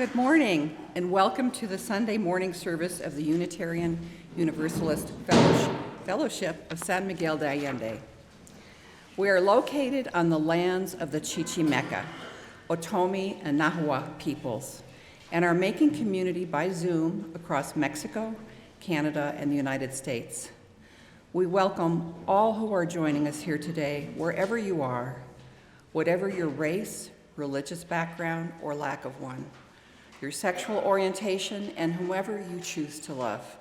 Good morning, and welcome to the Sunday morning service of the Unitarian Universalist Fellowship of San Miguel de Allende. We are located on the lands of the Chichimeca, Otomi, and Nahua peoples, and are making community by Zoom across Mexico, Canada, and the United States. We welcome all who are joining us here today, wherever you are, whatever your race, religious background, or lack of one, your sexual orientation, and whomever you choose to love.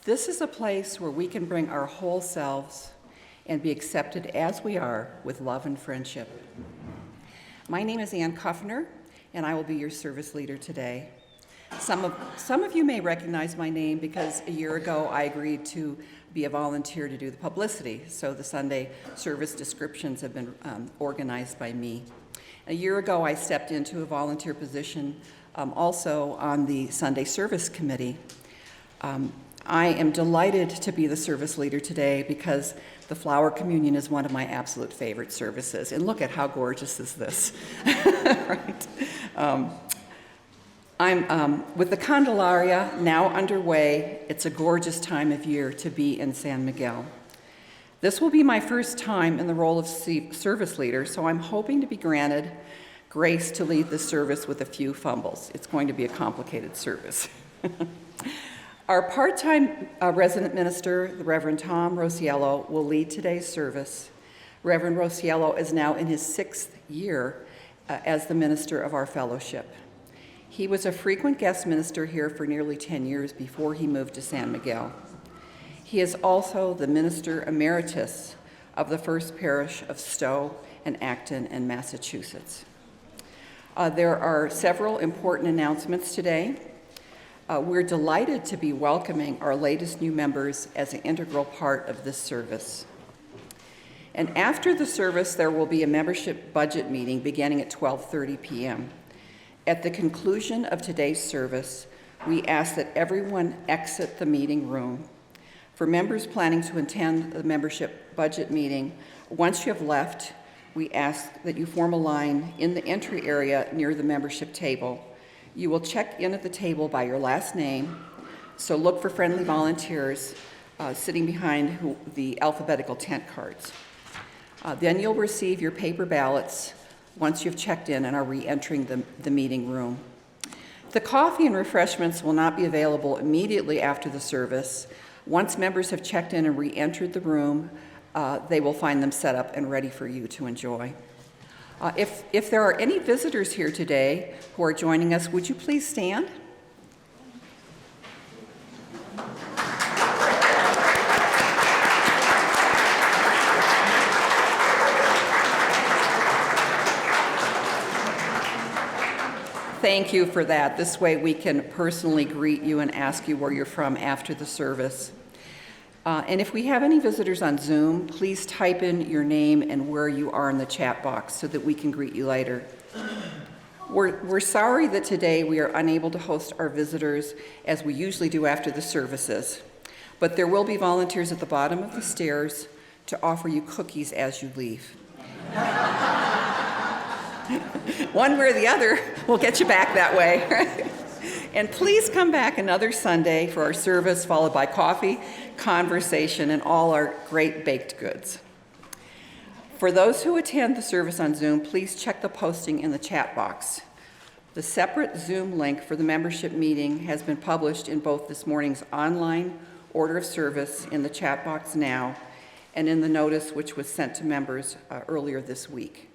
This is a place where we can bring our whole selves and be accepted as we are with love and friendship. My name is Kuffner, and I will be your service leader today. Some of you may recognize my name because a year ago I agreed to be a volunteer to do the publicity, so the Sunday service descriptions have been organized by me. A year ago I stepped into a volunteer position also on the Sunday service committee. I am delighted to be the service leader today because the flower communion is one of my absolute favorite services. And look at how gorgeous is this, right? I'm with the Candelaria now underway. It's a gorgeous time of year to be in San Miguel. This will be my first time in the role of service leader, so I'm hoping to be granted grace to lead the service with a few fumbles. It's going to be a complicated service. Our part-time resident minister, the Reverend Tom Rosiello, will lead today's service. Reverend Rosiello is now in his 6th year as the minister of our fellowship. He was a frequent guest minister here for nearly 10 years before he moved to San Miguel. He is also the Minister Emeritus of the First Parish of Stow and Acton in Massachusetts. There are several important announcements today. We're delighted to be welcoming our latest new members as an integral part of this service. And after the service, there will be a membership budget meeting beginning at 12:30 p.m. At the conclusion of today's service, we ask that everyone exit the meeting room. For members planning to attend the membership budget meeting, once you have left, we ask that you form a line in the entry area near the membership table. You will check in at the table by your last name, so look for friendly volunteers sitting behind the alphabetical tent cards. Then you'll receive your paper ballots once you've checked in and are re-entering the meeting room. The coffee and refreshments will not be available immediately after the service. Once members have checked in and re-entered the room, they will find them set up and ready for you to enjoy. If there are any visitors here today who are joining us, would you please stand? Thank you for that. This way we can personally greet you and ask you where you're from after the service. And if we have any visitors on Zoom, please type in your name and where you are in the chat box so that we can greet you later. We're sorry that today we are unable to host our visitors as we usually do after the services, but there will be volunteers at the bottom of the stairs to offer you cookies as you leave. One way or the other, we'll get you back that way. Right? And please come back another Sunday for our service, followed by coffee, conversation, and all our great baked goods. For those who attend the service on Zoom, please check the posting in the chat box. The separate Zoom link for the membership meeting has been published in both this morning's online order of service in the chat box now and in the notice which was sent to members earlier this week.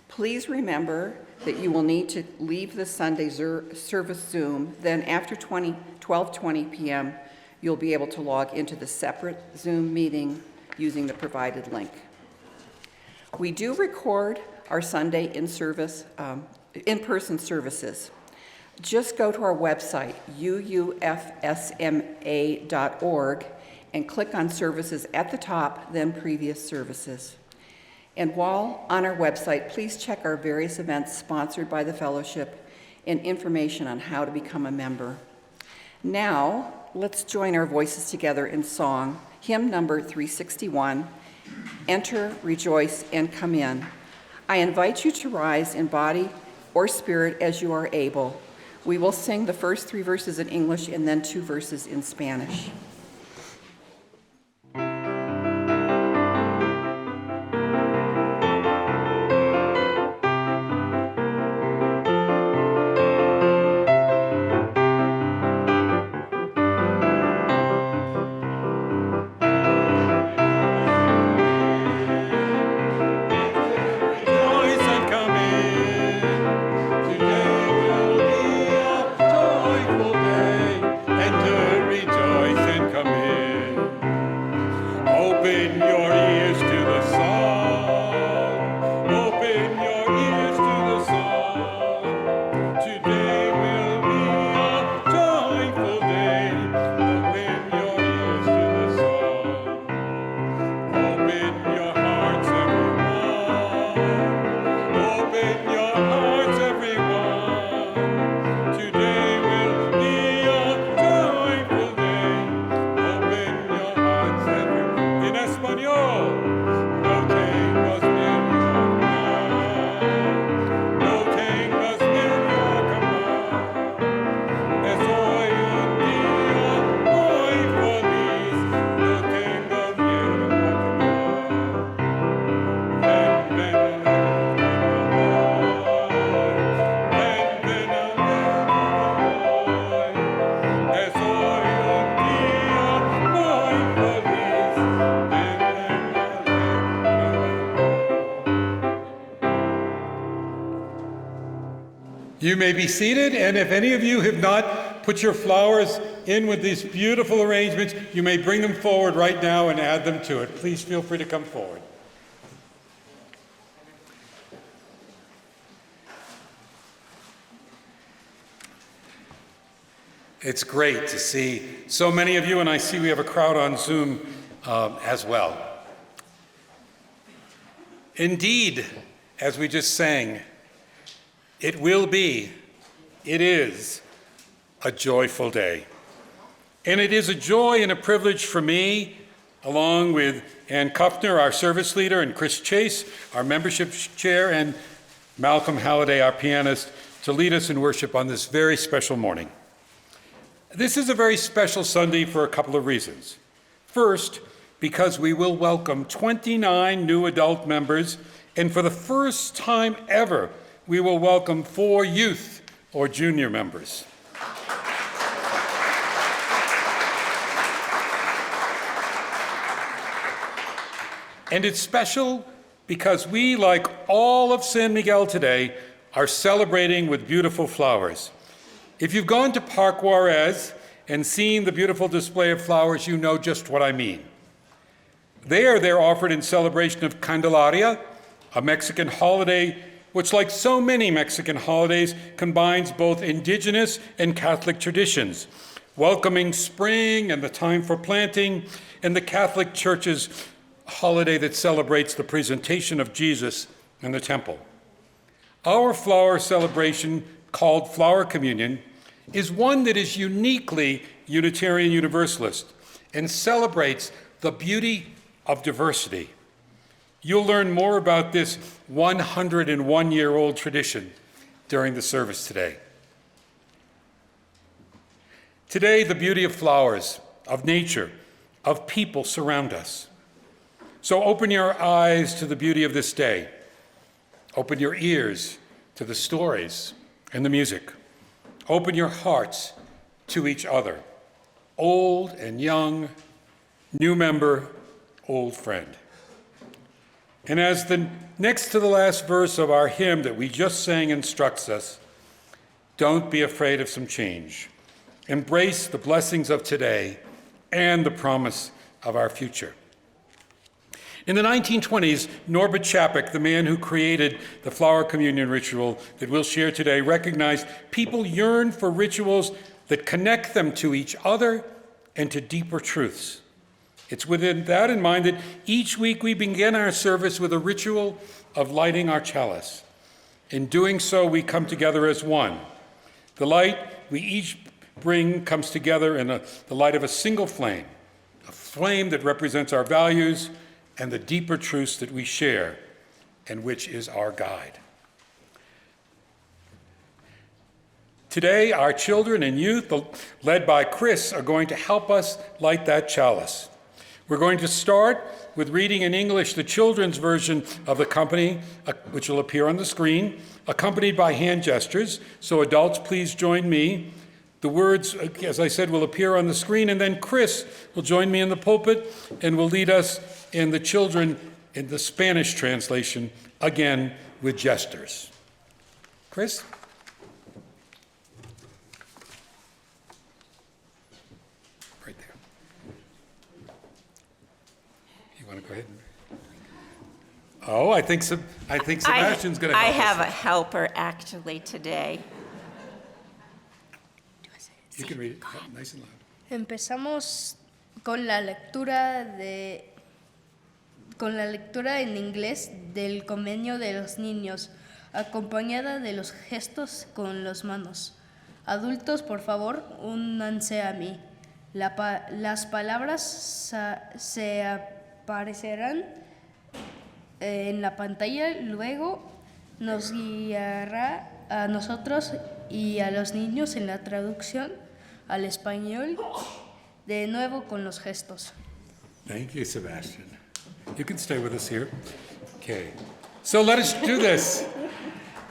Please remember that you will need to leave the Sunday service Zoom. Then after 12:20 p.m., you'll be able to log into the separate Zoom meeting using the provided link. We do record our Sunday in-person services. Just go to our website, UUFSMA.org, and click on services at the top, then previous services. And while on our website, please check our various events sponsored by the fellowship and information on how to become a member. Now, let's join our voices together in song, hymn number 361, Enter, Rejoice, and Come In. I invite you to rise in body or spirit as you are able. We will sing the first 3 verses in English and then 2 verses in Spanish. es hoy un día muy feliz. You may be seated, and if any of you have not put your flowers in with these beautiful arrangements, you may bring them forward right now and add them to it. Please feel free to come forward. It's great to see so many of you, and I see we have a crowd on Zoom as well. Indeed, as we just sang, it is a joyful day. And it is a joy and a privilege for me, along with Ann Kuffner, our service leader, and Chris Chase, our membership chair, and Malcolm Halliday, our pianist, to lead us in worship on this very special morning. This is a very special Sunday for a couple of reasons. First, because we will welcome 29 new adult members, and for the first time ever, we will welcome 4 youth or junior members. And it's special because we, like all of San Miguel today, are celebrating with beautiful flowers. If you've gone to Park Juarez and seen the beautiful display of flowers, you know just what I mean. They're offered in celebration of Candelaria, a Mexican holiday which, like so many Mexican holidays, combines both indigenous and Catholic traditions, welcoming spring and the time for planting, and the Catholic Church's holiday that celebrates the presentation of Jesus in the temple. Our flower celebration, called Flower Communion, is one that is uniquely Unitarian Universalist and celebrates the beauty of diversity. You'll learn more about this 101-year-old tradition during the service today. Today, the beauty of flowers, of nature, of people surround us. So open your eyes to the beauty of this day. Open your ears to the stories and the music. Open your hearts to each other, old and young, new member, old friend. And as the next to the last verse of our hymn that we just sang instructs us, don't be afraid of some change. Embrace the blessings of today and the promise of our future. In the 1920s, Norbert Chapek, the man who created the flower communion ritual that we'll share today, recognized people yearn for rituals that connect them to each other and to deeper truths. It's with that in mind that each week we begin our service with a ritual of lighting our chalice. In doing so, we come together as one. The light we each bring comes together in the light of a single flame, a flame that represents our values and the deeper truths that we share, and which is our guide. Today, our children and youth, led by Chris, are going to help us light that chalice. We're going to start with reading in English the children's version of the company, which will appear on the screen, accompanied by hand gestures. So adults, please join me. The words, as I said, will appear on the screen, and then Chris will join me in the pulpit and will lead us in the children in the Spanish translation, again with gestures. Chris? Right there. You want to go ahead? Oh, I think Sebastian's going to help I us. have a helper actually today. You can read it nice and loud. Empezamos con la lectura en inglés del Convenio de los Niños, acompañada de los gestos con las manos. Adultos, por favor, únanse a mí. Las palabras se aparecerán en la pantalla, luego nos guiará a nosotros y a los niños en la traducción al español, de nuevo con los gestos. Thank you, Sebastian. You can stay with us here. Okay. So let us do this.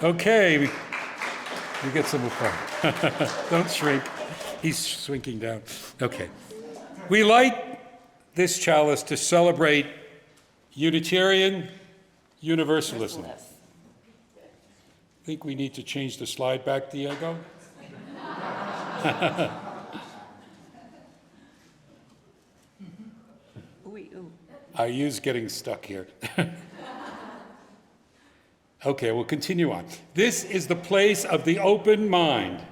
Okay. You get some more fun. Don't shrink. He's shrinking down. Okay. We light this chalice to celebrate Unitarian Universalism. I think we need to change the slide back, Diego. Our U's getting stuck here. Okay, we'll continue on. This is the place of the open mind.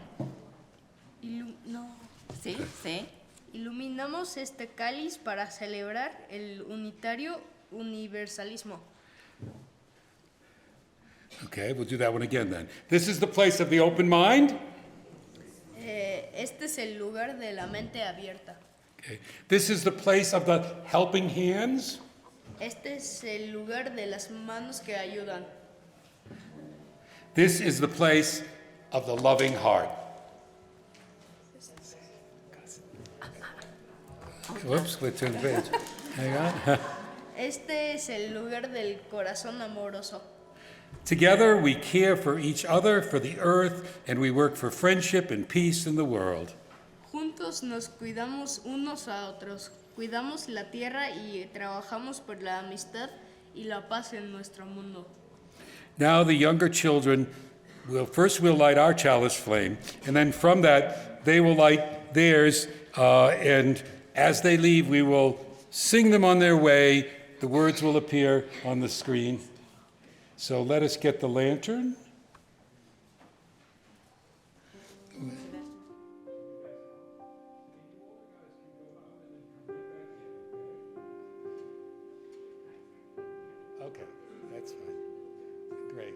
Sí, sí. Iluminamos este cáliz para celebrar el unitario universalismo. Okay, we'll do that one again then. This is the place of the open mind. Este es el lugar de la mente abierta. Okay. This is the place of the helping hands. Este es el lugar de las manos que ayudan. This is the place of the loving heart. Whoops, we turned the page. Hang on. Este es el lugar del corazón amoroso. Together we care for each other, for the earth, and we work for friendship and peace in the world. Juntos nos cuidamos unos a otros, cuidamos la tierra y trabajamos por la amistad y la paz en nuestro mundo. Now the younger children we'll light our chalice flame, and then from that they will light theirs, and as they leave we will sing them on their way. The words will appear on the screen. So let us get the lantern. Okay, that's fine. Great.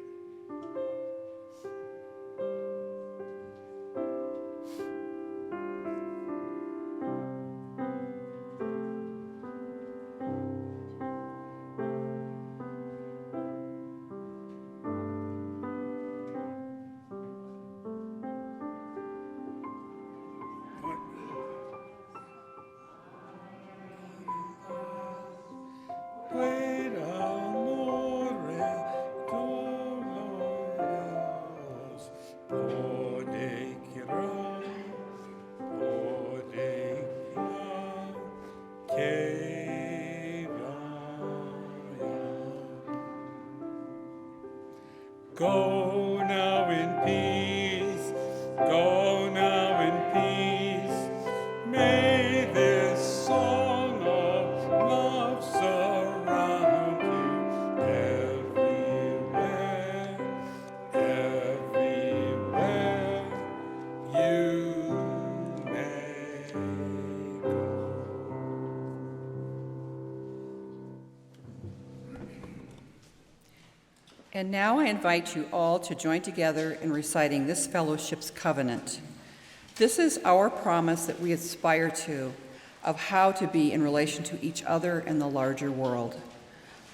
Go now in peace, go now in peace. May this song of love surround you everywhere, everywhere you may go. And now I invite you all to join together in reciting this fellowship's covenant. This is our promise that we aspire to, of how to be in relation to each other and the larger world.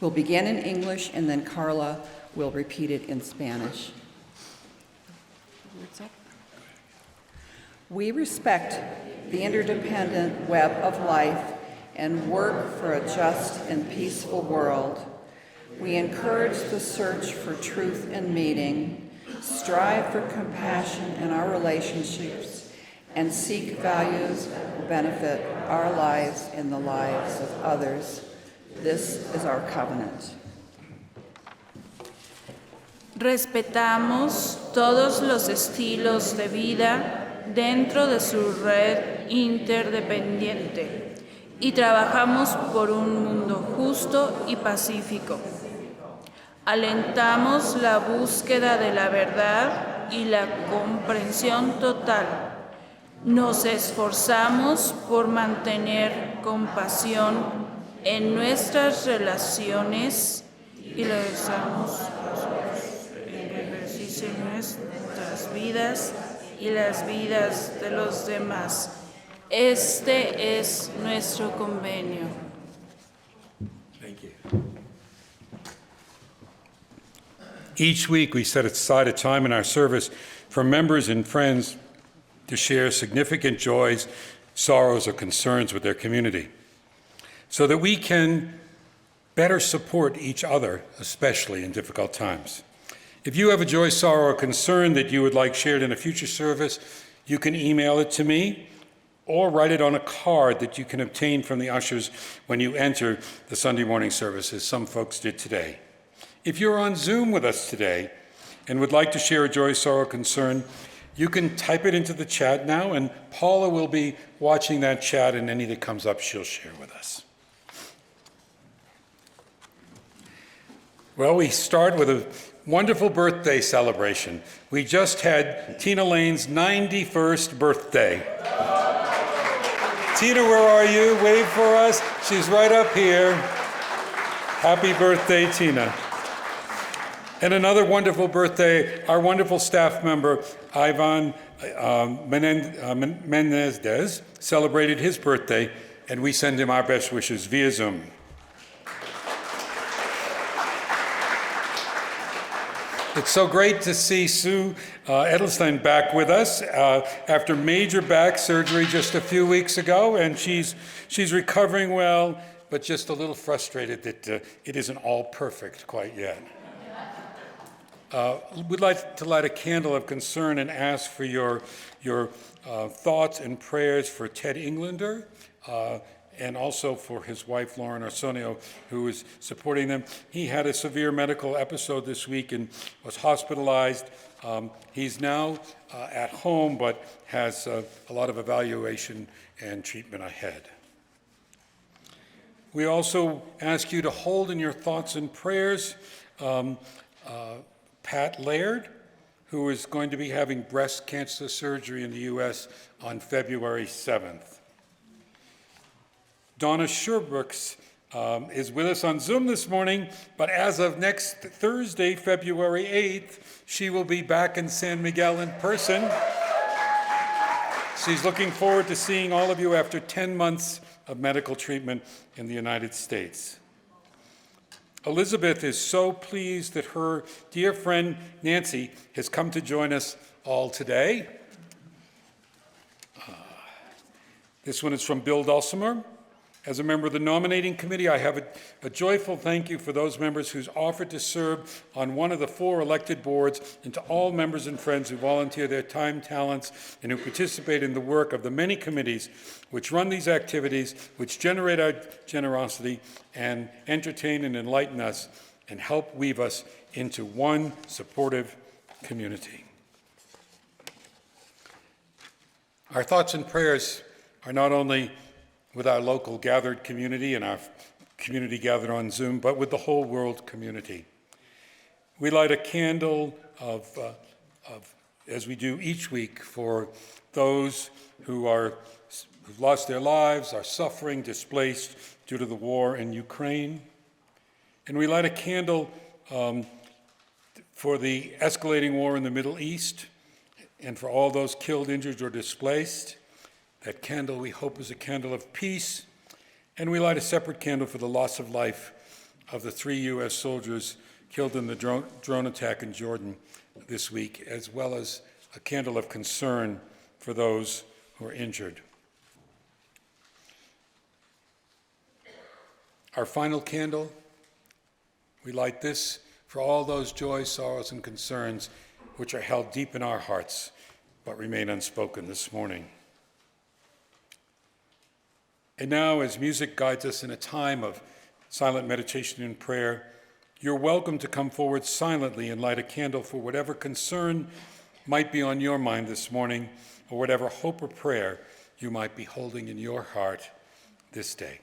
We'll begin in English, and then Carla will repeat it in Spanish. We respect the interdependent web of life and work for a just and peaceful world. We encourage the search for truth and meaning, strive for compassion in our relationships, and seek values that will benefit our lives and the lives of others. This is our covenant. Respetamos todos los estilos de vida dentro de su red interdependiente y trabajamos por un mundo justo y pacífico. Alentamos la búsqueda de la verdad y la comprensión total. Nos esforzamos por mantener compasión en nuestras relaciones y realizamos ejercicio en nuestras vidas y las vidas de los demás. Este es nuestro convenio. Thank you. Each week we set aside a time in our service for members and friends to share significant joys, sorrows, or concerns with their community, so that we can better support each other, especially in difficult times. If you have a joy, sorrow, or concern that you would like shared in a future service, You can email it to me or write it on a card that you can obtain from the ushers when you enter the Sunday morning service, as some folks did today. If you're on Zoom with us today and would like to share a joy, sorrow, concern, you can type it into the chat now, and Paula will be watching that chat, and any that comes up she'll share with us. Well, we start with a wonderful birthday celebration. We just had Tina Lane's 91st birthday. Tina, where are you? Wave for us. She's right up here. Happy birthday, Tina. And another wonderful birthday, our wonderful staff member, Iván Méndez, celebrated his birthday, and we send him our best wishes via Zoom. It's so great to see Sue Edelstein back with us after major back surgery just a few weeks ago, and she's recovering well, but just a little frustrated that it isn't all perfect quite yet. We'd like to light a candle of concern and ask for your thoughts and prayers for Ted Englander, and also for his wife, Lauren Arsenio, who is supporting them. He had a severe medical episode this week and was hospitalized. He's now at home, but has a lot of evaluation and treatment ahead. We also ask you to hold in your thoughts and prayers Pat Laird, who is going to be having breast cancer surgery in the U.S. on February 7th. Donna Sherbrooks is with us on Zoom this morning, but as of next Thursday, February 8th, she will be back in San Miguel in person. She's looking forward to seeing all of you after 10 months of medical treatment in the United States. Elizabeth is so pleased that her dear friend Nancy has come to join us all today. This one is from Bill Dulcimer. As a member of the nominating committee, I have a joyful thank you for those members who's offered to serve on one of the 4 elected boards, and to all members and friends who volunteer their time, talents, and who participate in the work of the many committees which run these activities, which generate our generosity and entertain and enlighten us and help weave us into one supportive community. Our thoughts and prayers are not only with our local gathered community and our community gathered on Zoom, but with the whole world community. We light a candle as we do each week, for those who've lost their lives, are suffering, displaced due to the war in Ukraine. And we light a candle for the escalating war in the Middle East, and for all those killed, injured, or displaced. That candle, we hope, is a candle of peace. And we light a separate candle for the loss of life of the 3 U.S. soldiers killed in the drone attack in Jordan this week, as well as a candle of concern for those who are injured. Our final candle, we light this for all those joys, sorrows, and concerns which are held deep in our hearts but remain unspoken this morning. And now, as music guides us in a time of silent meditation and prayer, you're welcome to come forward silently and light a candle for whatever concern might be on your mind this morning, or whatever hope or prayer you might be holding in your heart this day.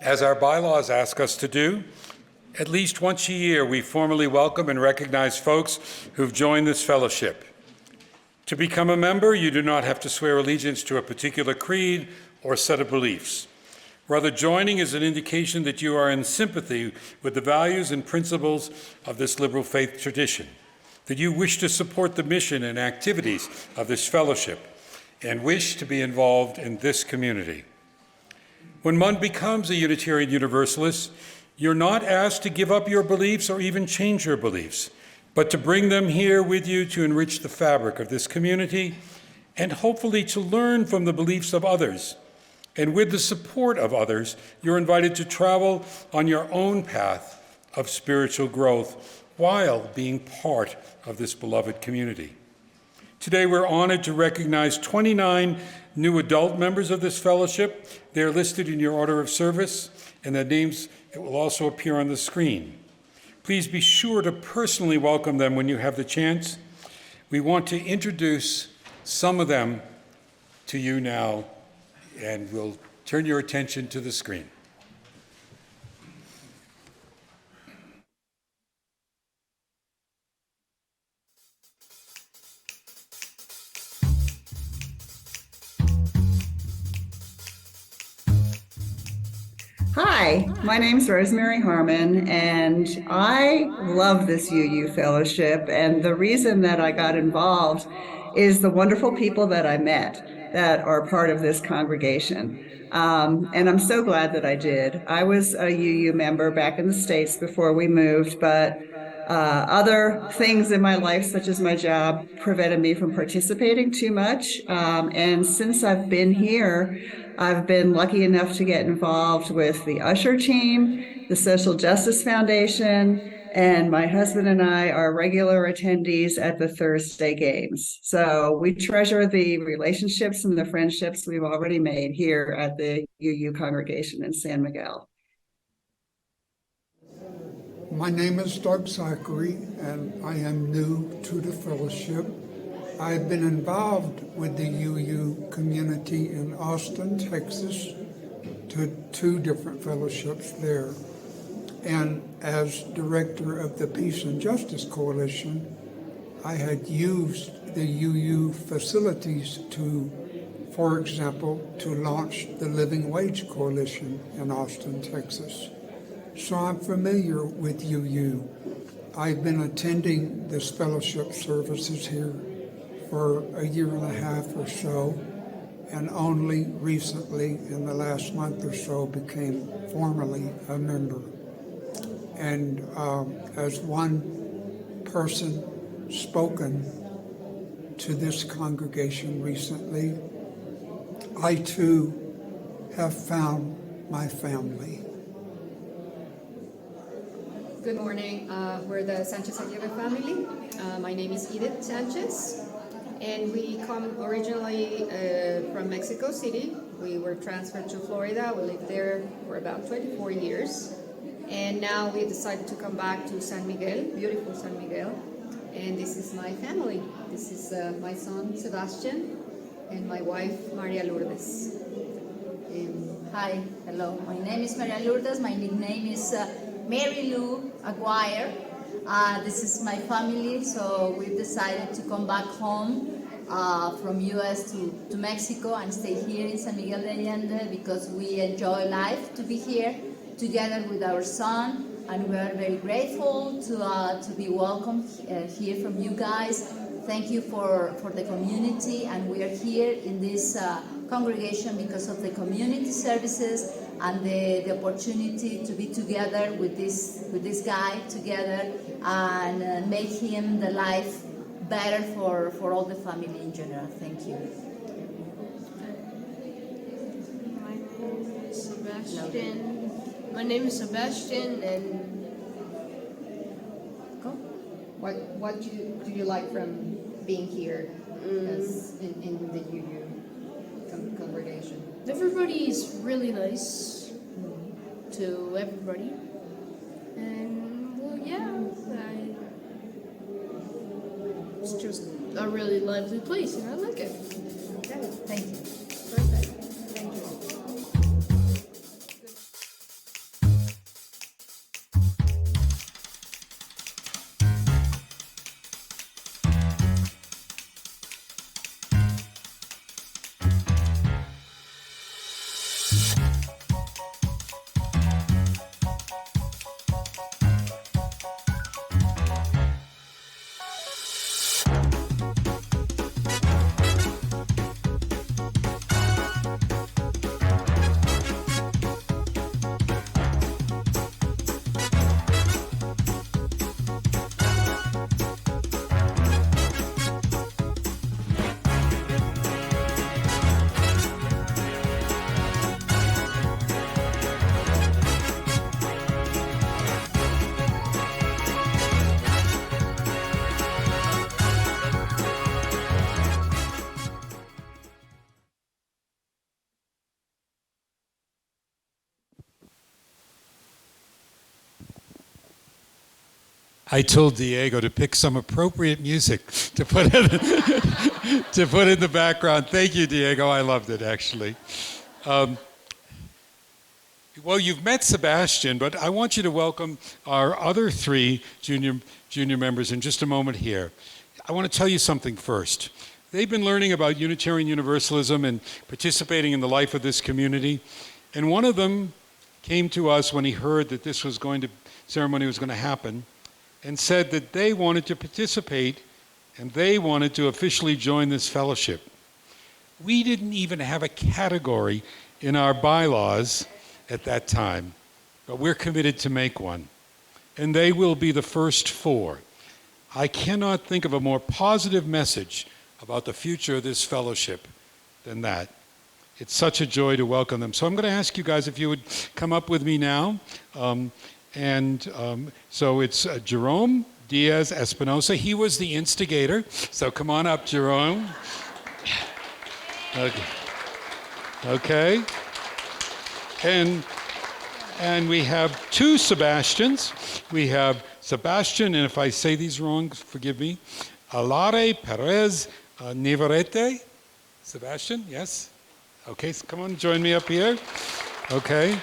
As our bylaws ask us to do, at least once a year we formally welcome and recognize folks who've joined this fellowship. To become a member, you do not have to swear allegiance to a particular creed or set of beliefs. Rather, joining is an indication that you are in sympathy with the values and principles of this liberal faith tradition, that you wish to support the mission and activities of this fellowship, and wish to be involved in this community. When one becomes a Unitarian Universalist, you're not asked to give up your beliefs or even change your beliefs, but to bring them here with you to enrich the fabric of this community and hopefully to learn from the beliefs of others. And with the support of others, you're invited to travel on your own path of spiritual growth while being part of this beloved community. Today, we're honored to recognize 29 new adult members of this fellowship. They're listed in your order of service, and their names will also appear on the screen. Please be sure to personally welcome them when you have the chance. We want to introduce some of them to you now, and we'll turn your attention to the screen. Hi, my name's Rosemary Harmon, and I love this UU fellowship. And the reason that I got involved is the wonderful people that I met that are part of this congregation. And I'm so glad that I did. I was a UU member back in the States before we moved, but other things in my life, such as my job, prevented me from participating too much. And since I've been here, I've been lucky enough to get involved with the Usher team, the Social Justice Foundation, and my husband and I are regular attendees at the Thursday games. So we treasure the relationships and the friendships we've already made here at the UU congregation in San Miguel. My name is Doug Zachary, and I am new to the fellowship. I've been involved with the UU community in Austin, Texas, to 2 different fellowships there. And as director of the Peace and Justice Coalition, I had used the UU facilities to, for example, to launch the Living Wage Coalition in Austin, Texas. So I'm familiar with UU. I've been attending this fellowship services here for a year and a half or so, and only recently, in the last month or so, became formally a member. And as one person spoken to this congregation recently, I too have found my family. Good morning. We're the Sanchez Aguirre family. My name is Edith Sanchez, and we come originally from Mexico City. We were transferred to Florida. We lived there for about 24 years, and now we decided to come back to San Miguel, beautiful San Miguel. And this is my family. This is my son Sebastian and my wife Maria Lourdes. Hi, hello. My name is Maria Lourdes. My nickname is Marylou Aguirre. This is my family, so we've decided to come back home from US to Mexico and stay here in San Miguel de Allende because we enjoy life to be here together with our son, and we are very grateful to be welcomed here from you guys. Thank you for the community, and we are here in this congregation because of the community services and the opportunity to be together with this guy together and make him the life better for all the family in general. Thank you. My name is Sebastian, and What do you like from being here as in the UU congregation? everybody's really nice to everybody. And well, yeah, it's just a really lively place, and I like it. Okay, Thank you. perfect. Thank you. I told Diego to pick some appropriate music to put in, to put in the background. Thank you, Diego. I loved it, actually. Well, you've met Sebastian, but I want you to welcome our other three junior members in just a moment here. I want to tell you something first. They've been learning about Unitarian Universalism and participating in the life of this community. And one of them came to us when he heard that this ceremony was going to happen, and said that they wanted to participate and they wanted to officially join this fellowship. We didn't even have a category in our bylaws at that time, but we're committed to make one. And they will be the first four. I cannot think of a more positive message about the future of this fellowship than that. It's such a joy to welcome them. So I'm going to ask you guys if you would come up with me now. So it's Jerome Diaz Espinosa. He was the instigator. So come on up, Jerome. Okay. And we have two Sebastians. We have Sebastian, and if I say these wrong, forgive me, Allende Perez Navarrete. Sebastian, yes? Okay, so come on, join me up here. Okay.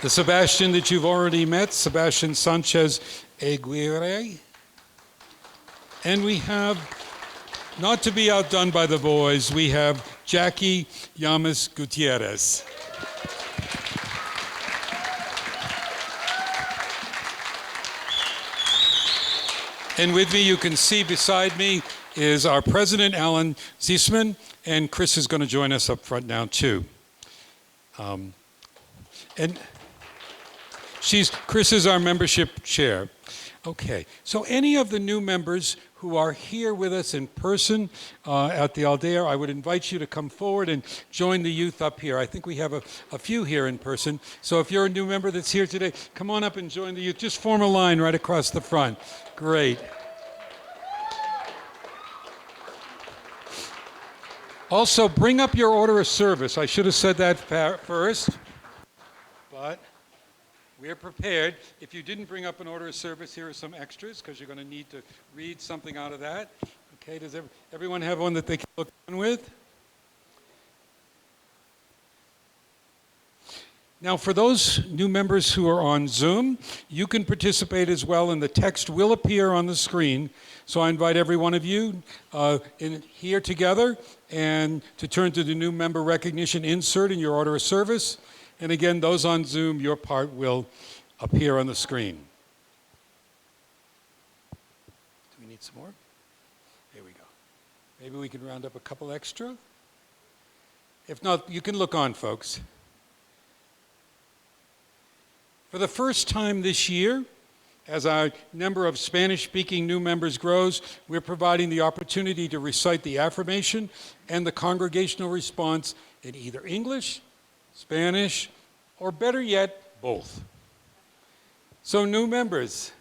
The Sebastian that you've already met, Sebastian Sanchez Aguirre. And we have, not to be outdone by the boys, we have Jackie Llamas Gutierrez. And with me, you can see beside me, is our president, Alan Ziesman, and Chris is going to join us up front now, too. And Chris is our membership chair. Okay, so any of the new members who are here with us in person at the Allende, I would invite you to come forward and join the youth up here. I think we have a few here in person. So if you're a new member that's here today, come on up and join the youth. Just form a line right across the front. Great. Also, bring up your order of service. I should have said that first, but we're prepared. If you didn't bring up an order of service, here are some extras because you're going to need to read something out of that. Okay, does everyone have one that they can look on with? Now, for those new members who are on Zoom, you can participate as well, and the text will appear on the screen. So I invite every one of you in here together and to turn to the new member recognition insert in your order of service. And again, those on Zoom, your part will appear on the screen. Do we need some more? Here we go. Maybe we can round up a couple extra. If not, you can look on, folks. For the first time this year, as our number of Spanish-speaking new members grows, we're providing the opportunity to recite the affirmation and the congregational response in either English, Spanish, or better yet, both. So new members,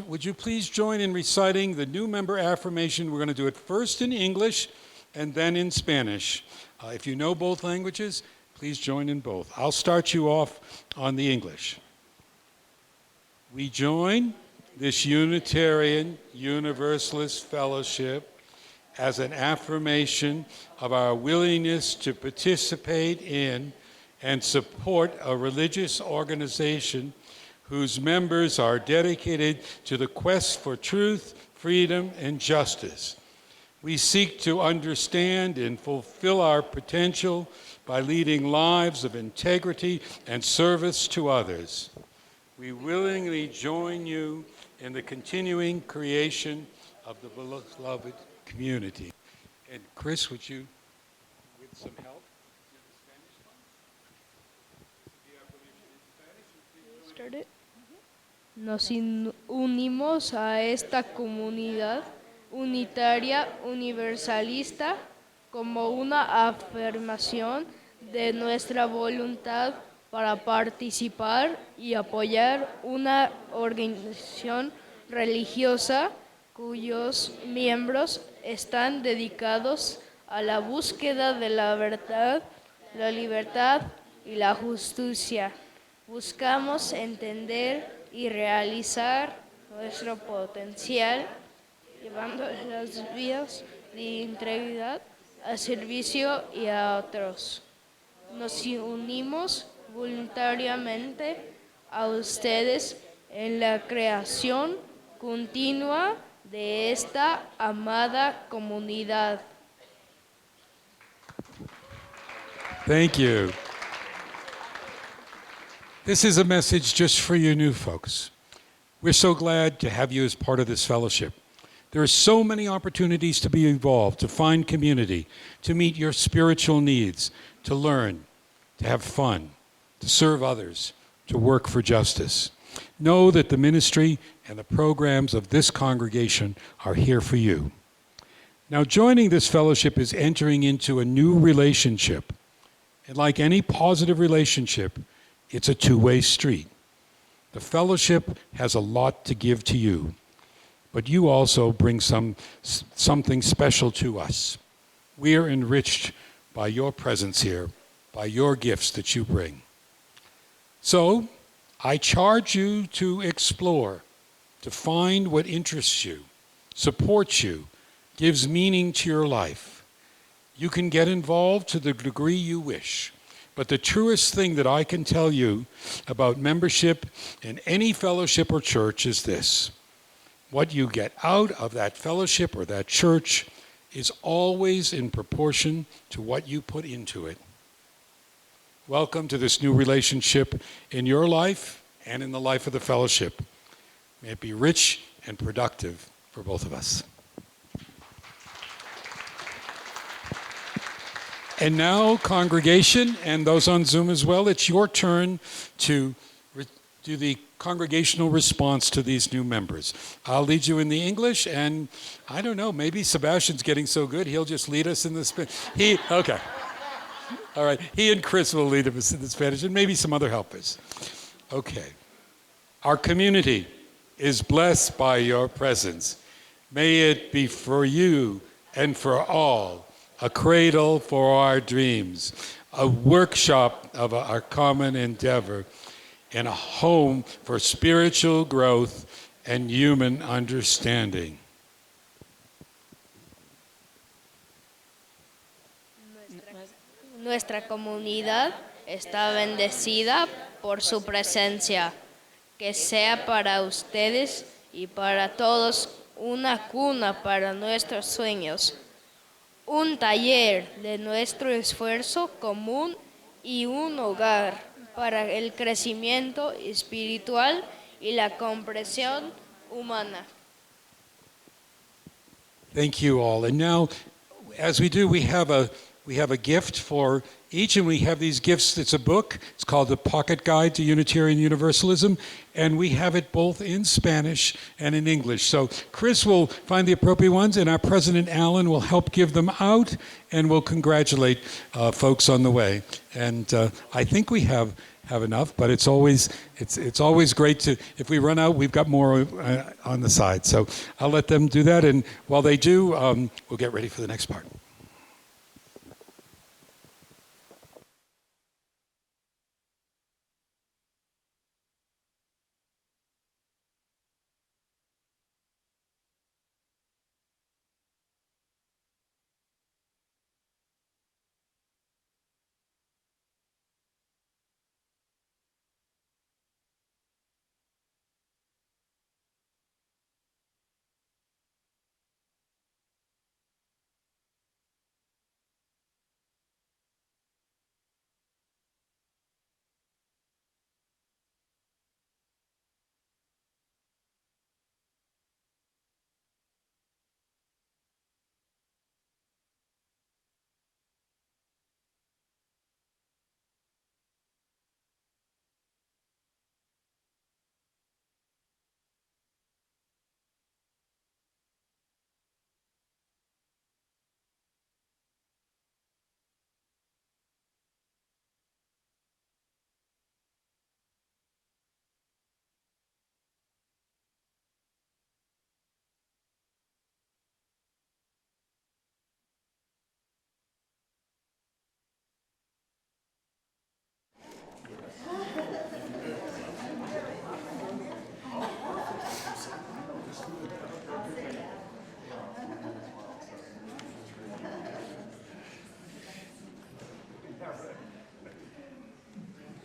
would you please join in reciting the new member affirmation? We're going to do it first in English and then in Spanish. If you know both languages, please join in both. I'll start you off on the English. We join this Unitarian Universalist fellowship as an affirmation of our willingness to participate in and support a religious organization whose members are dedicated to the quest for truth, freedom, and justice. We seek to understand and fulfill our potential by leading lives of integrity and service to others. We willingly join you in the continuing creation of the beloved community. And Chris, would you, with some help, do the Spanish one? Start it. Nos unimos a esta comunidad unitaria universalista como una afirmación de nuestra voluntad para participar y apoyar una organización religiosa cuyos miembros están dedicados a la búsqueda de la verdad, la libertad y la justicia. Buscamos entender y realizar nuestro potencial, llevando las vidas de integridad a servicio y a otros. Nos unimos voluntariamente a ustedes en la creación continua de esta amada comunidad. Thank you. This is a message just for you new folks. We're so glad to have you as part of this fellowship. There are so many opportunities to be involved, to find community, to meet your spiritual needs, to learn, to have fun, to serve others, to work for justice. Know that the ministry and the programs of this congregation are here for you. Now, joining this fellowship is entering into a new relationship. And like any positive relationship, it's a two-way street. The fellowship has a lot to give to you, but you also bring something special to us. We are enriched by your presence here, by your gifts that you bring. So, I charge you to explore, to find what interests you, supports you, gives meaning to your life. You can get involved to the degree you wish, but the truest thing that I can tell you about membership in any fellowship or church is this: what you get out of that fellowship or that church is always in proportion to what you put into it. Welcome to this new relationship in your life and in the life of the fellowship. May it be rich and productive for both of us. And now, congregation, and those on Zoom as well, it's your turn to do the congregational response to these new members. I'll lead you in the English, and I don't know, maybe Sebastian's getting so good, he'll just lead us in the Spanish. Okay. All right, he and Chris will lead us in the Spanish, and maybe some other helpers. Okay. Our community is blessed by your presence. May it be for you and for all a cradle for our dreams, a workshop of our common endeavor, and a home for spiritual growth and human understanding. Nuestra comunidad está bendecida por su presencia. Que sea para ustedes y para todos una cuna para nuestros sueños, un taller de nuestro esfuerzo común y un hogar para el crecimiento espiritual y la comprensión humana. Thank you all. And now, as we do, we have a gift for each, and we have these gifts. It's a book. It's called The Pocket Guide to Unitarian Universalism, and we have it both in Spanish and in English. So Chris will find the appropriate ones, and our president, Alan, will help give them out, and we'll congratulate folks on the way. And I think we have enough, but it's always great to, if we run out, we've got more on the side. So I'll let them do that, and while they do, we'll get ready for the next part.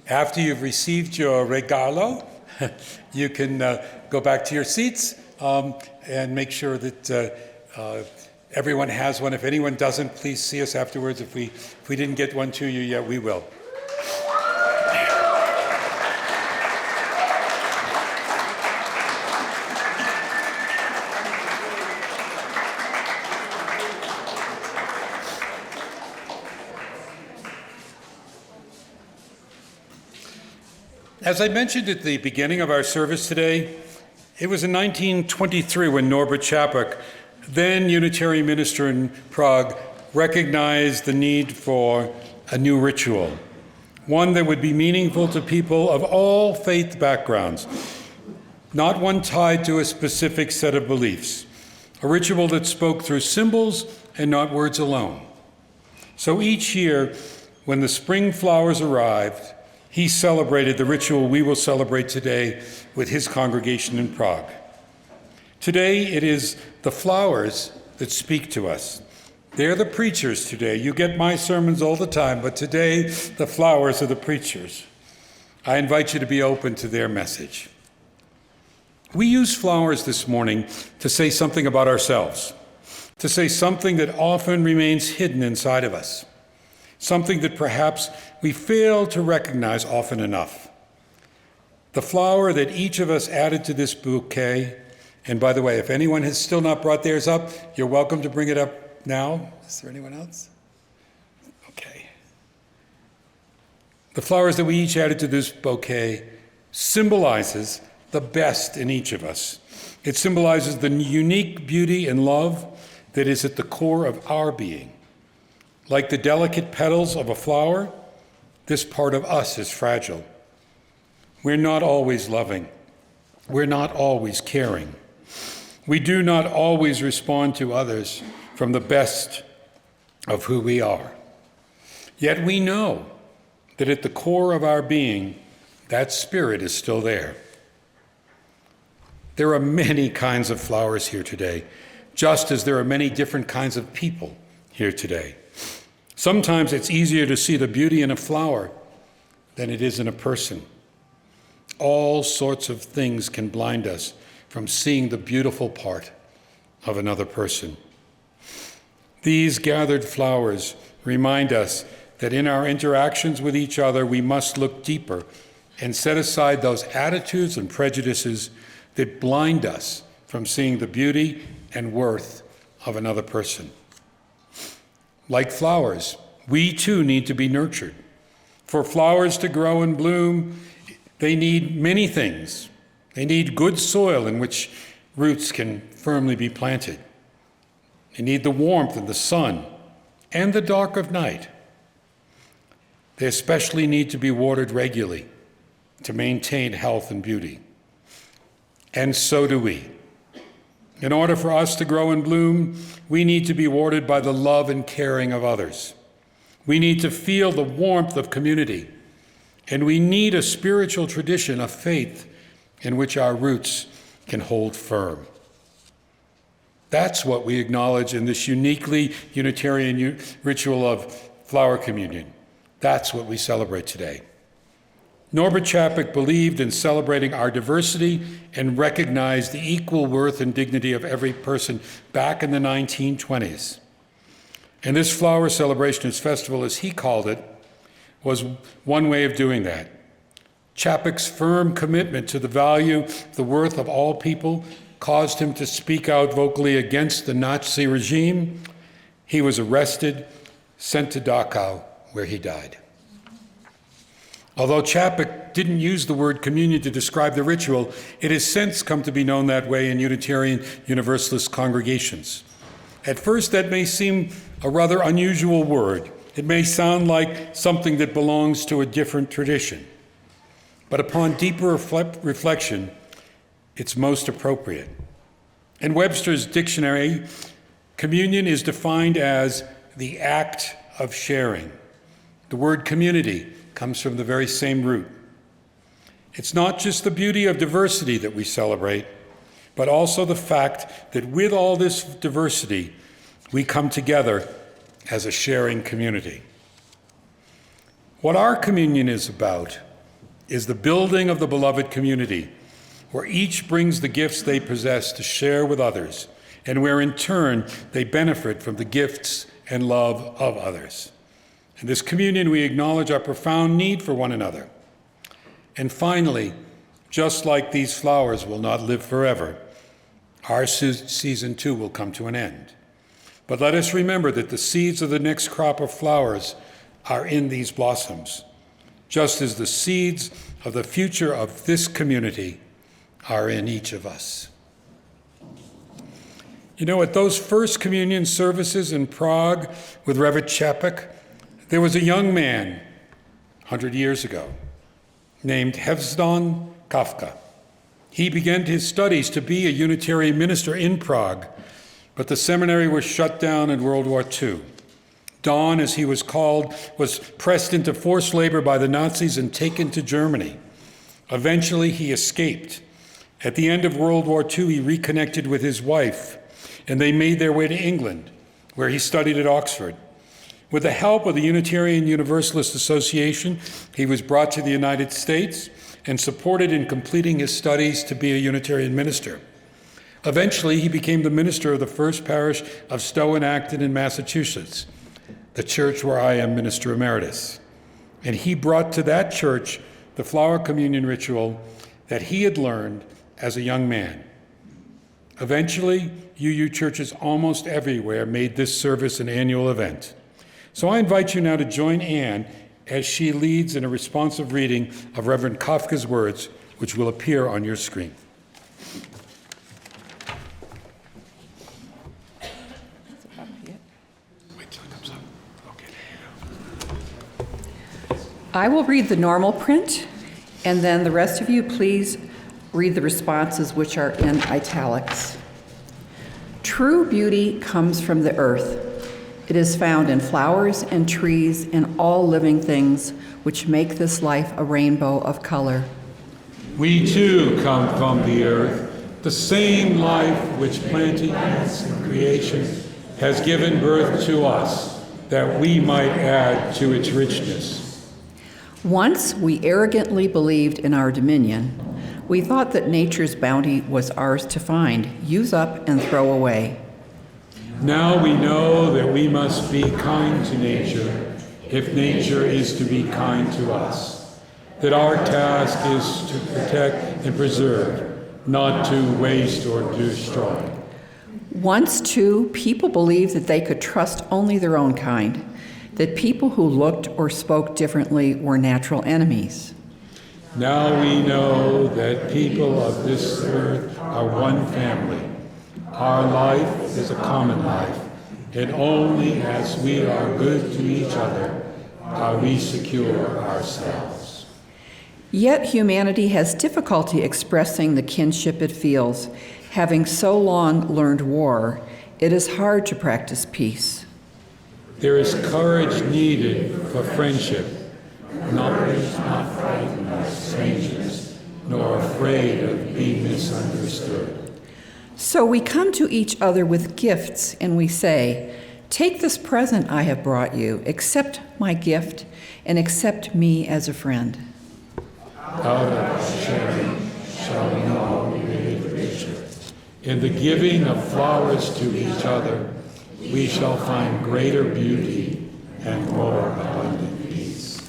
After you've received your regalo, you can go back to your seats and make sure that everyone has one. If anyone doesn't, please see us afterwards. If we didn't get one to you yet, we will. As I mentioned at the beginning of our service today, it was in 1923 when Norbert Čapek, then Unitarian minister in Prague, recognized the need for a new ritual, one that would be meaningful to people of all faith backgrounds, not one tied to a specific set of beliefs, a ritual that spoke through symbols and not words alone. So each year, when the spring flowers arrived, he celebrated the ritual we will celebrate today with his congregation in Prague. Today, it is the flowers that speak to us. They're the preachers today. You get my sermons all the time, but today, the flowers are the preachers. I invite you to be open to their message. We use flowers this morning to say something about ourselves, to say something that often remains hidden inside of us, something that perhaps we fail to recognize often enough. The flower that each of us added to this bouquet, and by the way, if anyone has still not brought theirs up, you're welcome to bring it up now. Is there anyone else? Okay. The flowers that we each added to this bouquet symbolizes the best in each of us. It symbolizes the unique beauty and love that is at the core of our being. Like the delicate petals of a flower, this part of us is fragile. We're not always loving. We're not always caring. We do not always respond to others from the best of who we are. Yet we know that at the core of our being, that spirit is still there. There are many kinds of flowers here today, just as there are many different kinds of people here today. Sometimes it's easier to see the beauty in a flower than it is in a person. All sorts of things can blind us from seeing the beautiful part of another person. These gathered flowers remind us that in our interactions with each other, we must look deeper and set aside those attitudes and prejudices that blind us from seeing the beauty and worth of another person. Like flowers, we too need to be nurtured. For flowers to grow and bloom, they need many things. They need good soil in which roots can firmly be planted. They need the warmth of the sun and the dark of night. They especially need to be watered regularly to maintain health and beauty. And so do we. In order for us to grow and bloom, we need to be watered by the love and caring of others. We need to feel the warmth of community, and we need a spiritual tradition of faith in which our roots can hold firm. That's what we acknowledge in this uniquely Unitarian ritual of flower communion. That's what we celebrate today. Norbert Chapek believed in celebrating our diversity and recognized the equal worth and dignity of every person back in the 1920s. And this flower celebration, his festival as he called it, was one way of doing that. Chapek's firm commitment to the value, the worth of all people caused him to speak out vocally against the Nazi regime. He was arrested, sent to Dachau, where he died. Although Chapek didn't use the word communion to describe the ritual, it has since come to be known that way in Unitarian Universalist congregations. At first, that may seem a rather unusual word. It may sound like something that belongs to a different tradition. But upon deeper reflection, it's most appropriate. In Webster's dictionary, communion is defined as the act of sharing. The word community comes from the very same root. It's not just the beauty of diversity that we celebrate, but also the fact that with all this diversity, we come together as a sharing community. What our communion is about is the building of the beloved community, where each brings the gifts they possess to share with others, and where in turn they benefit from the gifts and love of others. In this communion, we acknowledge our profound need for one another. And finally, just like these flowers will not live forever, our season too will come to an end. But let us remember that the seeds of the next crop of flowers are in these blossoms, just as the seeds of the future of this community are in each of us. You know, at those first communion services in Prague with Reverend Chapek, there was a young man 100 years ago named Hevzdon Kafka. He began his studies to be a Unitarian minister in Prague, but the seminary was shut down in World War II. Don, as he was called, was pressed into forced labor by the Nazis and taken to Germany. Eventually, he escaped. At the end of World War II, he reconnected with his wife, and they made their way to England, where he studied at Oxford. With the help of the Unitarian Universalist Association, he was brought to the United States and supported in completing his studies to be a Unitarian minister. Eventually, he became the minister of the First Parish of Stow and Acton in Massachusetts, the church where I am Minister Emeritus. And he brought to that church the flower communion ritual that he had learned as a young man. Eventually, UU churches almost everywhere made this service an annual event. So I invite you now to join Anne as she leads in a responsive reading of Reverend Kafka's words, which will appear on your screen. Wait till it comes up. Okay. I will read the normal print, and then the rest of you please read the responses, which are in italics. True beauty comes from the earth. It is found in flowers and trees and all living things, which make this life a rainbow of color. We too come from the earth, the same life which planting in creation has given birth to us, that we might add to its richness. Once we arrogantly believed in our dominion. We thought that nature's bounty was ours to find, use up, and throw away. Now we know that we must be kind to nature if nature is to be kind to us, that our task is to protect and preserve, not to waste or destroy. Once, too, people believed that they could trust only their own kind, that people who looked or spoke differently were natural enemies. Now we know that people of this earth are one family. Our life is a common life, and only as we are good to each other are we secure ourselves. Yet humanity has difficulty expressing the kinship it feels. Having so long learned war, it is hard to practice peace. There is courage needed for friendship, not frightened of strangers, nor afraid of being misunderstood. So we come to each other with gifts and we say, "Take this present I have brought you, accept my gift, and accept me as a friend." Out of sharing shall we all be made richer. In the giving of flowers to each other, we shall find greater beauty and more abundant peace.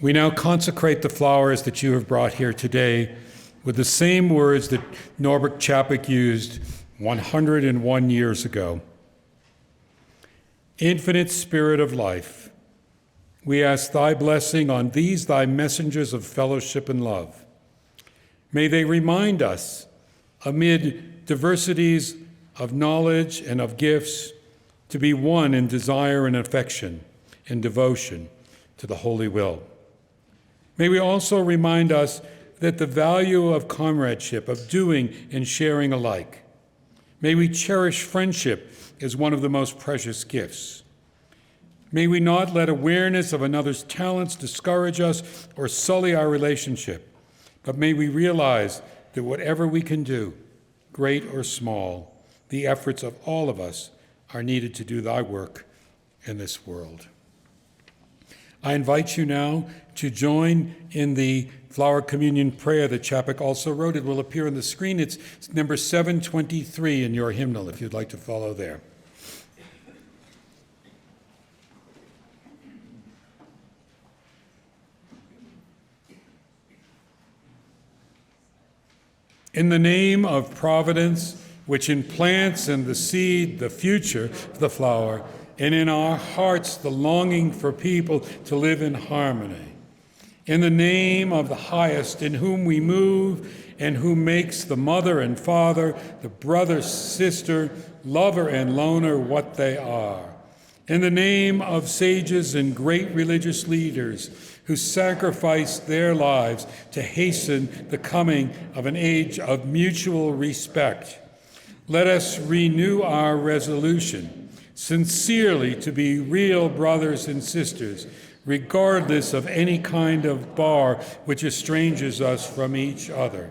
We now consecrate the flowers that you have brought here today with the same words that Norbert Chapek used 101 years ago. Infinite Spirit of life, we ask thy blessing on these thy messengers of fellowship and love. May they remind us, amid diversities of knowledge and of gifts, to be one in desire and affection and devotion to the holy will. May we also remind us that the value of comradeship, of doing and sharing alike. May we cherish friendship as one of the most precious gifts. May we not let awareness of another's talents discourage us or sully our relationship, but may we realize that whatever we can do, great or small, the efforts of all of us are needed to do thy work in this world. I invite you now to join in the flower communion prayer that Chapek also wrote. It will appear on the screen. It's number 723 in your hymnal, if you'd like to follow there. In the name of Providence, which implants in the seed the future of the flower, and in our hearts the longing for people to live in harmony. In the name of the highest, in whom we move, and who makes the mother and father, the brother, sister, lover and loner what they are. In the name of sages and great religious leaders who sacrificed their lives to hasten the coming of an age of mutual respect, let us renew our resolution sincerely to be real brothers and sisters, regardless of any kind of bar which estranges us from each other.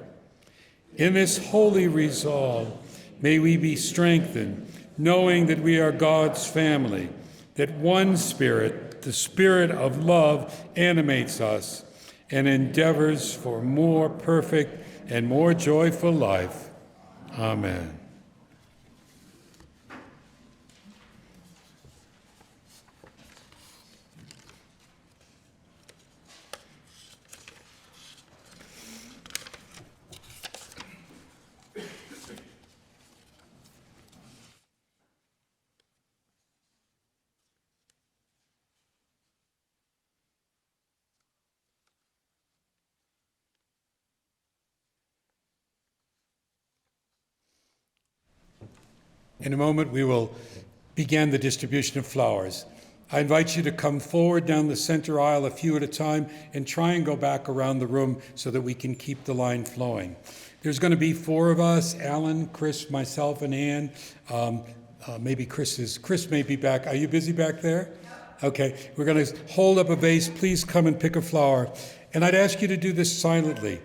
In this holy resolve, may we be strengthened, knowing that we are God's family, that one Spirit, the Spirit of love, animates us and endeavors for more perfect and more joyful life. Amen. In a moment, we will begin the distribution of flowers. I invite you to come forward down the center aisle a few at a time and try and go back around the room so that we can keep the line flowing. There's going to be 4 of us, Alan, Chris, myself, and Ann. Maybe Chris may be back. Are you busy back there? Okay, we're going to hold up a vase. Please come and pick a flower. And I'd ask you to do this silently.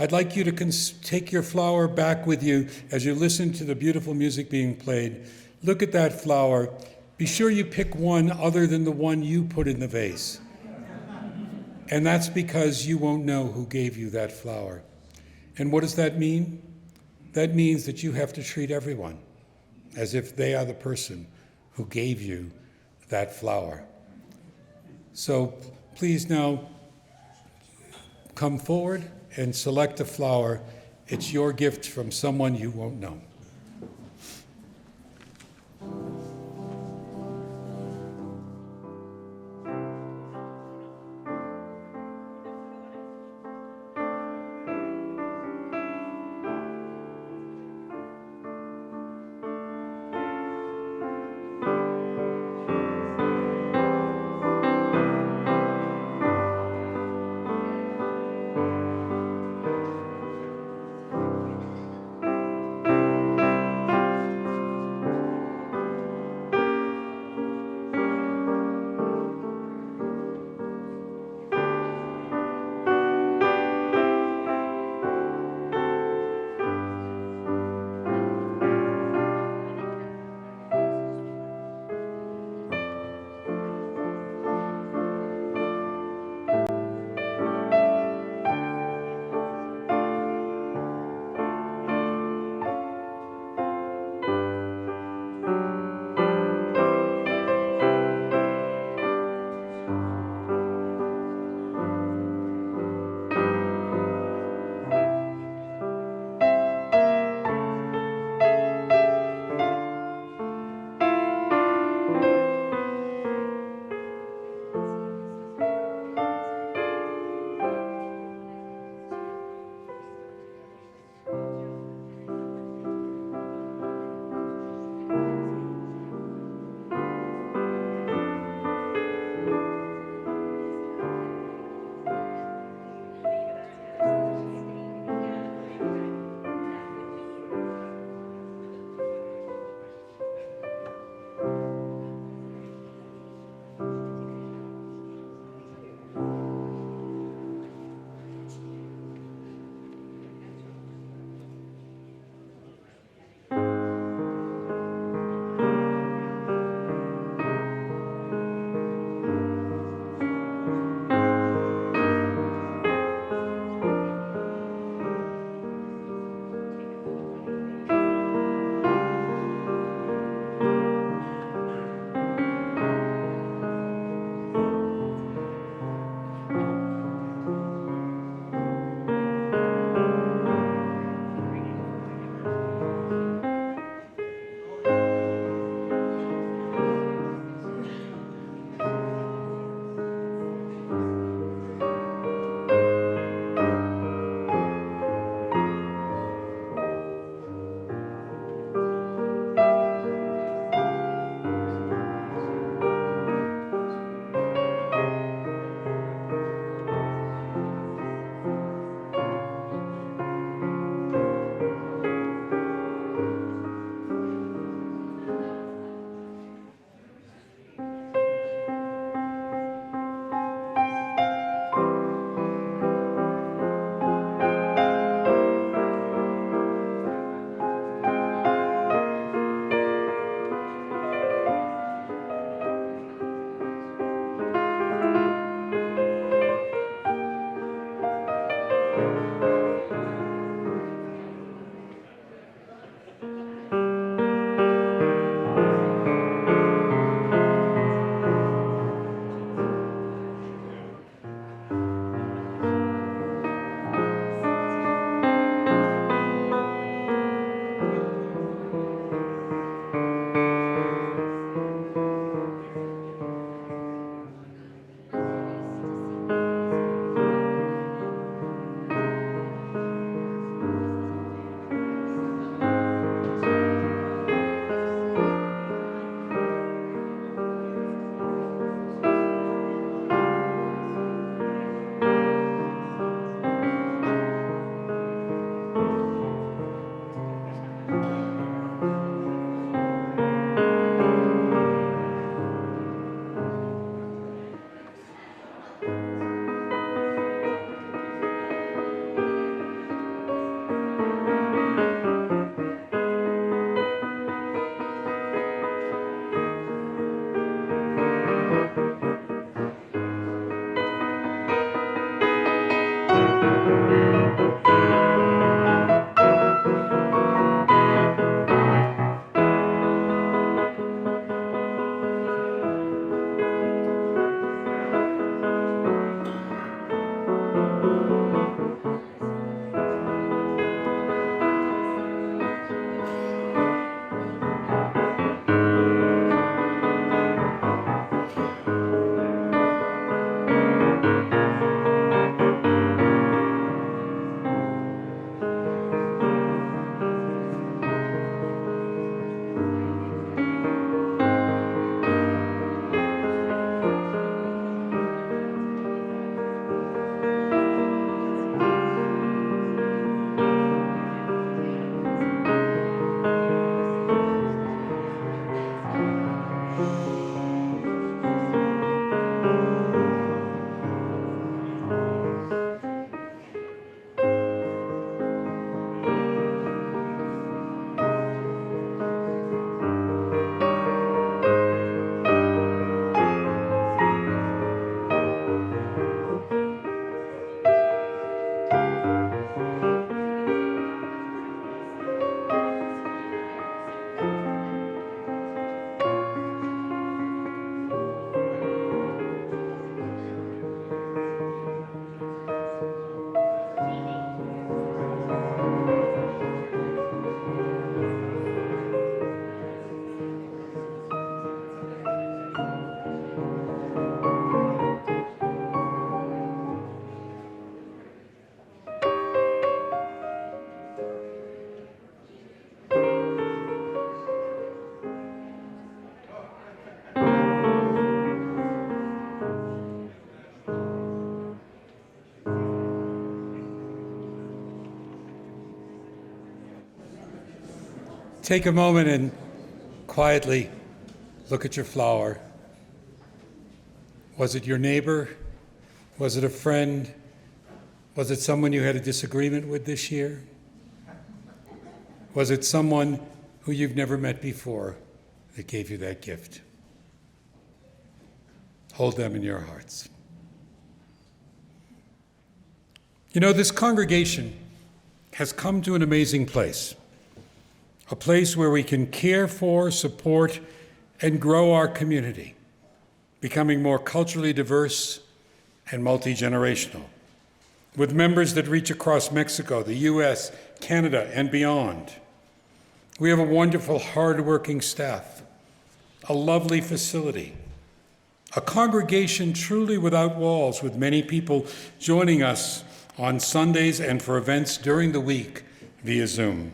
I'd like you to take your flower back with you as you listen to the beautiful music being played. Look at that flower. Be sure you pick one other than the one you put in the vase. And that's because you won't know who gave you that flower. And what does that mean? That means that you have to treat everyone as if they are the person who gave you that flower. So please now come forward and select a flower. It's your gift from someone you won't know. Take a moment and quietly look at your flower. Was it your neighbor? Was it a friend? Was it someone you had a disagreement with this year? Was it someone who you've never met before that gave you that gift? Hold them in your hearts. You know, this congregation has come to an amazing place, a place where we can care for, support, and grow our community, becoming more culturally diverse and multi-generational, with members that reach across Mexico, the U.S., Canada, and beyond. We have a wonderful, hard-working staff, a lovely facility, a congregation truly without walls, with many people joining us on Sundays and for events during the week via Zoom.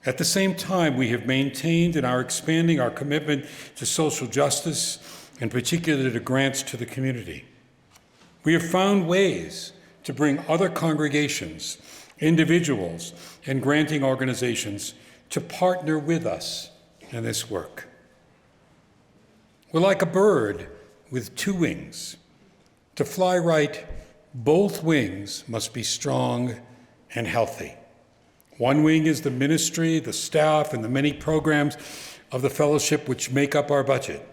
At the same time, we have maintained and are expanding our commitment to social justice, in particular to grants to the community. We have found ways to bring other congregations, individuals, and granting organizations to partner with us in this work. We're like a bird with two wings. To fly right, both wings must be strong and healthy. One wing is the ministry, the staff, and the many programs of the fellowship which make up our budget.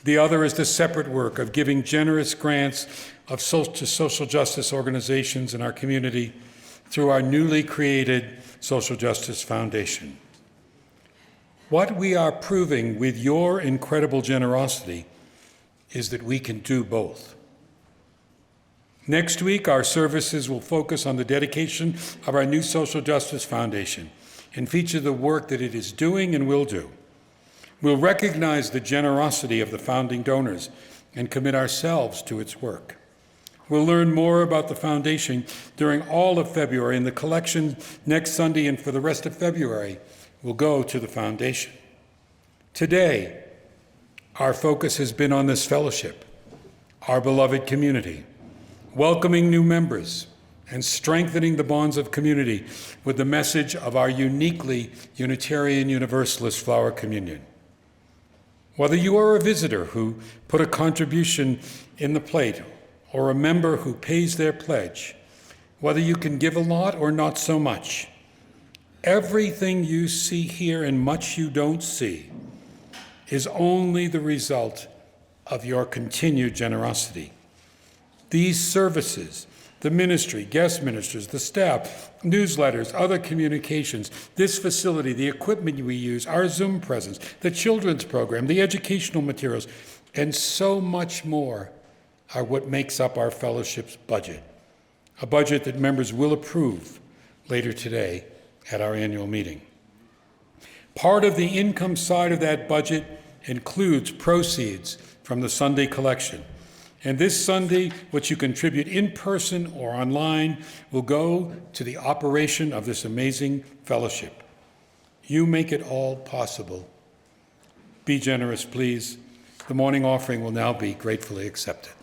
The other is the separate work of giving generous grants to social justice organizations in our community through our newly created Social Justice Foundation. What we are proving with your incredible generosity is that we can do both. Next week, our services will focus on the dedication of our new Social Justice Foundation and feature the work that it is doing and will do. We'll recognize the generosity of the founding donors and commit ourselves to its work. We'll learn more about the foundation during all of February, and the collection next Sunday and for the rest of February will go to the foundation. Today, our focus has been on this fellowship, our beloved community, welcoming new members, and strengthening the bonds of community with the message of our uniquely Unitarian Universalist flower communion. Whether you are a visitor who put a contribution in the plate or a member who pays their pledge, whether you can give a lot or not so much, everything you see here and much you don't see is only the result of your continued generosity. These services, the ministry, guest ministers, the staff, newsletters, other communications, this facility, the equipment we use, our Zoom presence, the children's program, the educational materials, and so much more are what makes up our fellowship's budget, a budget that members will approve later today at our annual meeting. Part of the income side of that budget includes proceeds from the Sunday collection. And this Sunday, what you contribute in person or online will go to the operation of this amazing fellowship. You make it all possible. Be generous, please. The morning offering will now be gratefully accepted.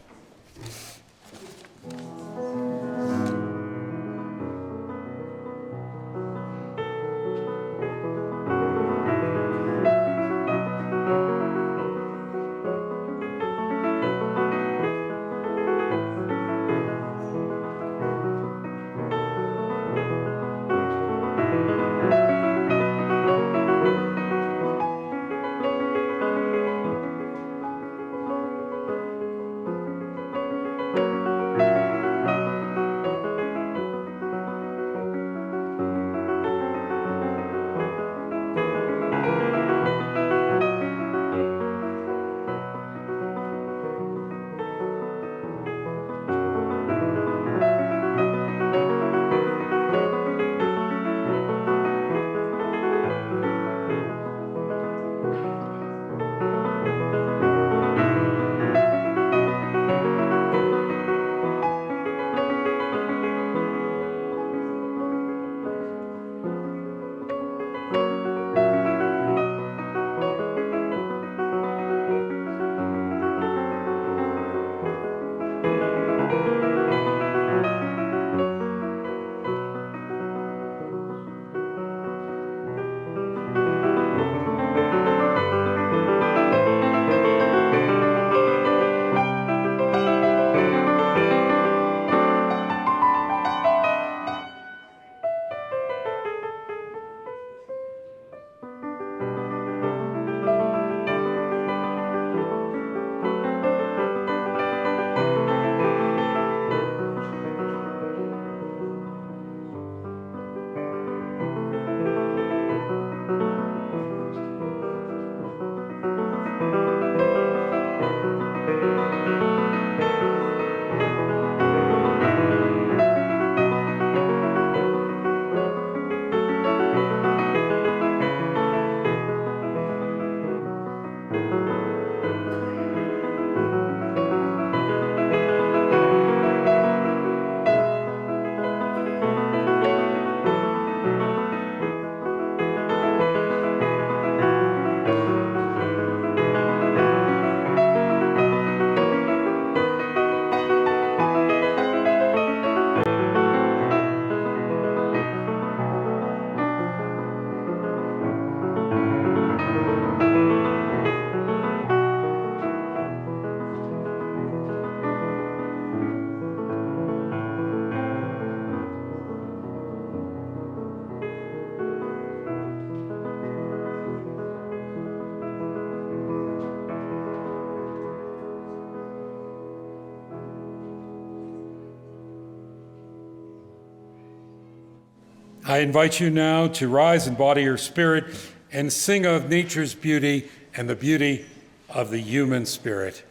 I invite you now to rise in body or spirit and sing of nature's beauty and the beauty of the human spirit.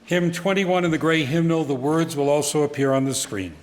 Hymn 21 in the gray hymnal, the words will also appear on the screen.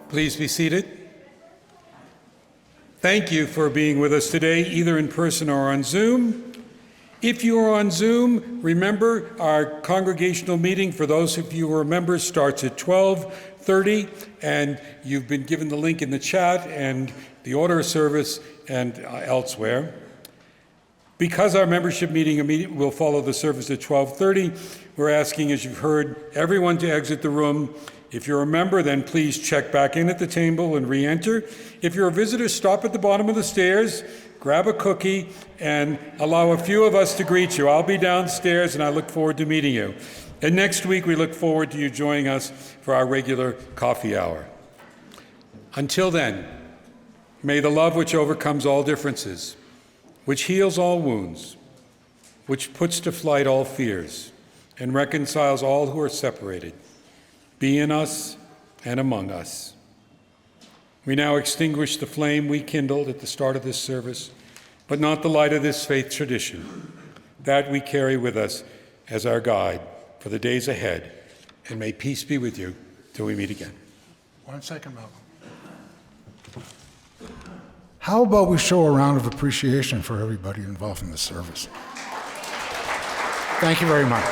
Please be seated. Thank you for being with us today, either in person or on Zoom. If you are on Zoom, remember our congregational meeting, for those of you who are members, starts at 12:30, and you've been given the link in the chat and the order of service and elsewhere. Because our membership meeting will follow the service at 12:30, we're asking, as you've heard, everyone to exit the room. If you're a member, then please check back in at the table and re-enter. If you're a visitor, stop at the bottom of the stairs, grab a cookie, and allow a few of us to greet you. I'll be downstairs, and I look forward to meeting you. And next week, we look forward to you joining us for our regular coffee hour. Until then, may the love which overcomes all differences, which heals all wounds, which puts to flight all fears, and reconciles all who are separated, be in us and among us. We now extinguish the flame we kindled at the start of this service, but not the light of this faith tradition. That we carry with us as our guide for the days ahead, and may peace be with you till we meet again. 1 second, Malcolm. How about we show a round of appreciation for everybody involved in the service? Thank you very much.